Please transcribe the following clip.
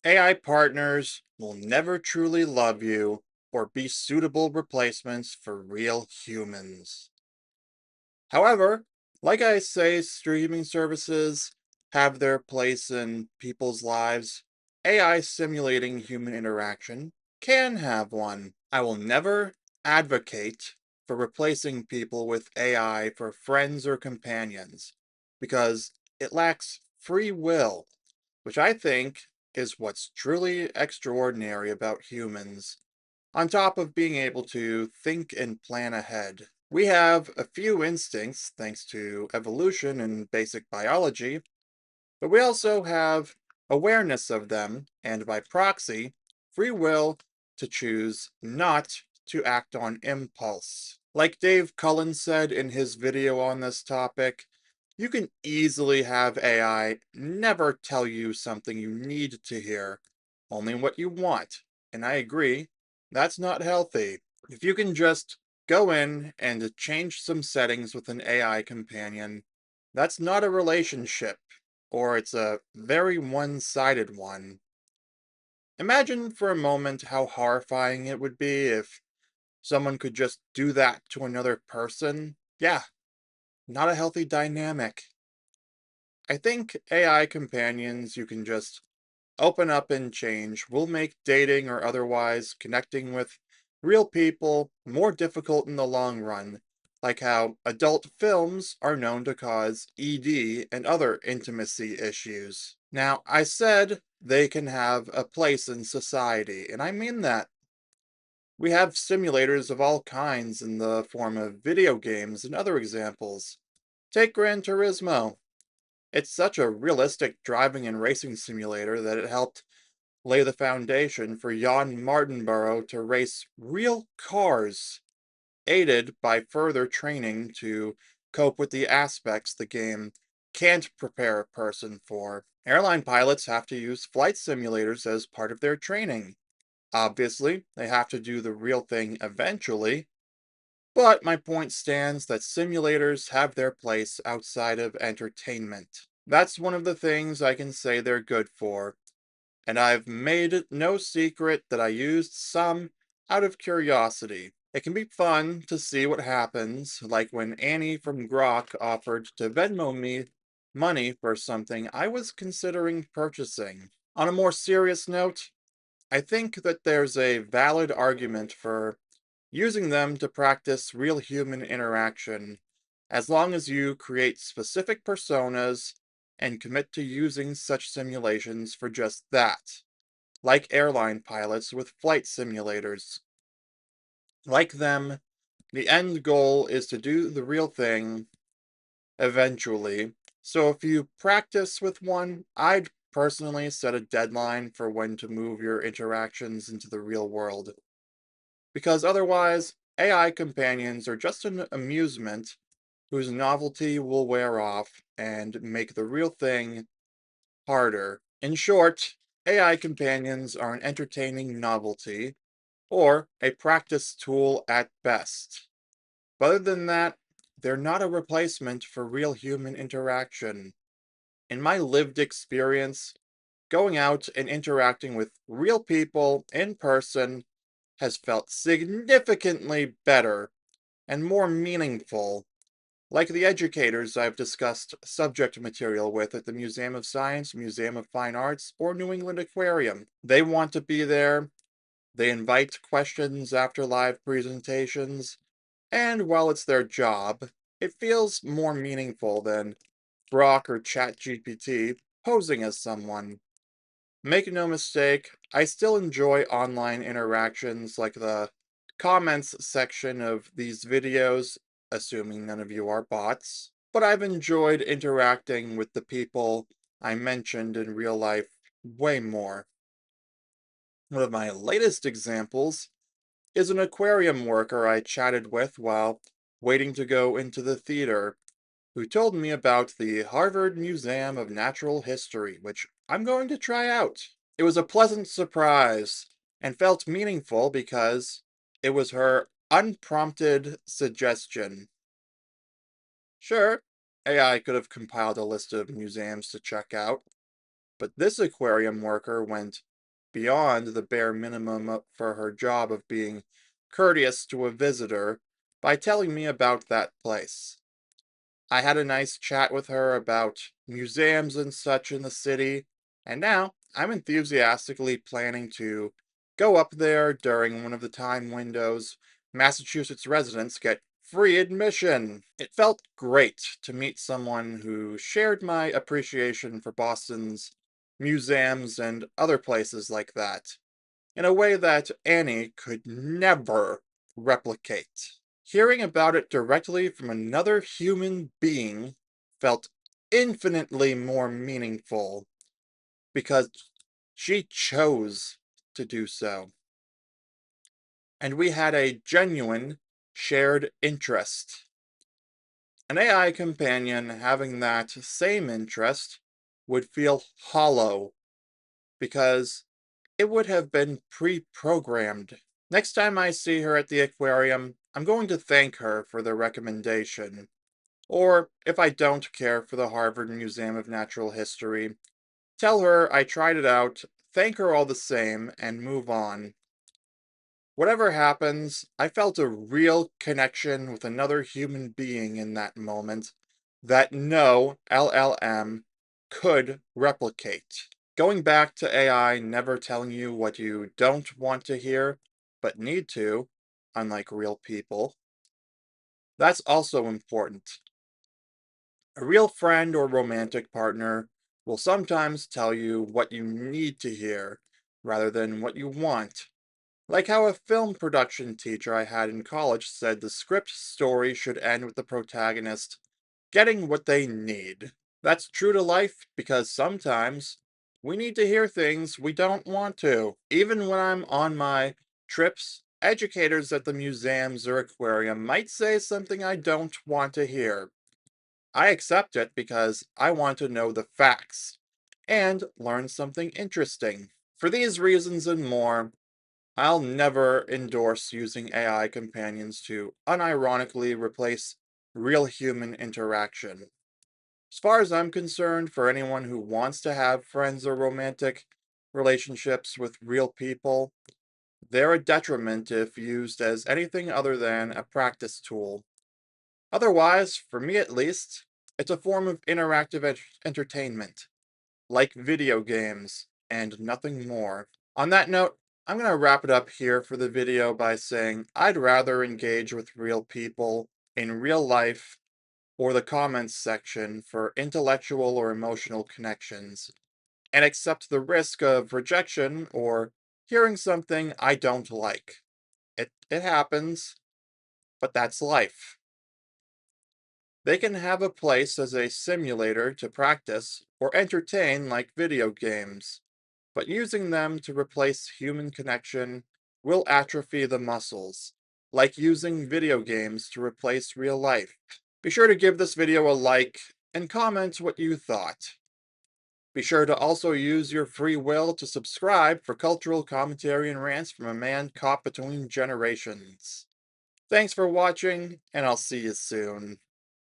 AI partners will never truly love you or be suitable replacements for real humans. However, like I say, streaming services have their place in people's lives. AI simulating human interaction can have one. I will never advocate for replacing people with AI for friends or companions because it lacks free will, which I think is what's truly extraordinary about humans, on top of being able to think and plan ahead. We have a few instincts thanks to evolution and basic biology, but we also have awareness of them, and by proxy, free will to choose not to act on impulse. Like Dave Cullen said in his video on this topic, you can easily have AI never tell you something you need to hear, only what you want. And I agree, that's not healthy. If you can just go in and change some settings with an AI companion, that's not a relationship, or it's a very one-sided one. Imagine for a moment how horrifying it would be if someone could just do that to another person. Yeah, not a healthy dynamic. I think AI companions you can just open up and change will make dating or otherwise connecting with real people more difficult in the long run, like how adult films are known to cause ED and other intimacy issues. Now, I said they can have a place in society, and I mean that. We have simulators of all kinds in the form of video games and other examples. Take Gran Turismo. It's such a realistic driving and racing simulator that it helped lay the foundation for Jan Martinborough to race real cars, aided by further training to cope with the aspects the game can't prepare a person for. Airline pilots have to use flight simulators as part of their training. Obviously, they have to do the real thing eventually, but my point stands that simulators have their place outside of entertainment. That's one of the things I can say they're good for, and I've made it no secret that I used some out of curiosity. It can be fun to see what happens, like when Annie from Grok offered to Venmo me money for something I was considering purchasing. On a more serious note, I think that there's a valid argument for using them to practice real human interaction, as long as you create specific personas and commit to using such simulations for just that, like airline pilots with flight simulators. Like them, the end goal is to do the real thing eventually. So if you practice with one, I'd personally set a deadline for when to move your interactions into the real world. Because otherwise, AI companions are just an amusement whose novelty will wear off and make the real thing harder. In short, AI companions are an entertaining novelty, or a practice tool at best. But other than that, they're not a replacement for real human interaction. In my lived experience, going out and interacting with real people in person has felt significantly better and more meaningful, like the educators I've discussed subject material with at the Museum of Science, Museum of Fine Arts, or New England Aquarium. They want to be there, they invite questions after live presentations, and while it's their job, it feels more meaningful than Grok or ChatGPT posing as someone. Make no mistake, I still enjoy online interactions like the comments section of these videos, assuming none of you are bots, but I've enjoyed interacting with the people I mentioned in real life way more. One of my latest examples is an aquarium worker I chatted with while waiting to go into the theater, who told me about the Harvard Museum of Natural History, which I'm going to try out. It was a pleasant surprise and felt meaningful because it was her unprompted suggestion. Sure, AI could have compiled a list of museums to check out, but this aquarium worker went beyond the bare minimum for her job of being courteous to a visitor by telling me about that place. I had a nice chat with her about museums and such in the city, and now I'm enthusiastically planning to go up there during one of the time windows Massachusetts residents get free admission. It felt great to meet someone who shared my appreciation for Boston's museums and other places like that in a way that Annie could never replicate. Hearing about it directly from another human being felt infinitely more meaningful because she chose to do so. And we had a genuine shared interest. An AI companion having that same interest would feel hollow because it would have been pre-programmed. Next time I see her at the aquarium, I'm going to thank her for the recommendation. Or, if I don't care for the Harvard Museum of Natural History, tell her I tried it out, thank her all the same, and move on. Whatever happens, I felt a real connection with another human being in that moment that no LLM could replicate. Going back to AI never telling you what you don't want to hear, but need to, unlike real people, that's also important. A real friend or romantic partner will sometimes tell you what you need to hear rather than what you want. Like how a film production teacher I had in college said the script story should end with the protagonist getting what they need. That's true to life because sometimes we need to hear things we don't want to. Even when I'm on my trips, educators at the museums or aquarium might say something I don't want to hear. I accept it because I want to know the facts and learn something interesting. For these reasons and more, I'll never endorse using AI companions to unironically replace real human interaction. As far as I'm concerned, for anyone who wants to have friends or romantic relationships with real people, they're a detriment if used as anything other than a practice tool. Otherwise, for me at least, it's a form of interactive entertainment, like video games, and nothing more. On that note, I'm going to wrap it up here for the video by saying I'd rather engage with real people in real life or the comments section for intellectual or emotional connections, and accept the risk of rejection or hearing something I don't like. It happens, but that's life. They can have a place as a simulator to practice or entertain like video games, but using them to replace human connection will atrophy the muscles, like using video games to replace real life. Be sure to give this video a like and comment what you thought. Be sure to also use your free will to subscribe for cultural commentary and rants from a man caught between generations. Thanks for watching, and I'll see you soon.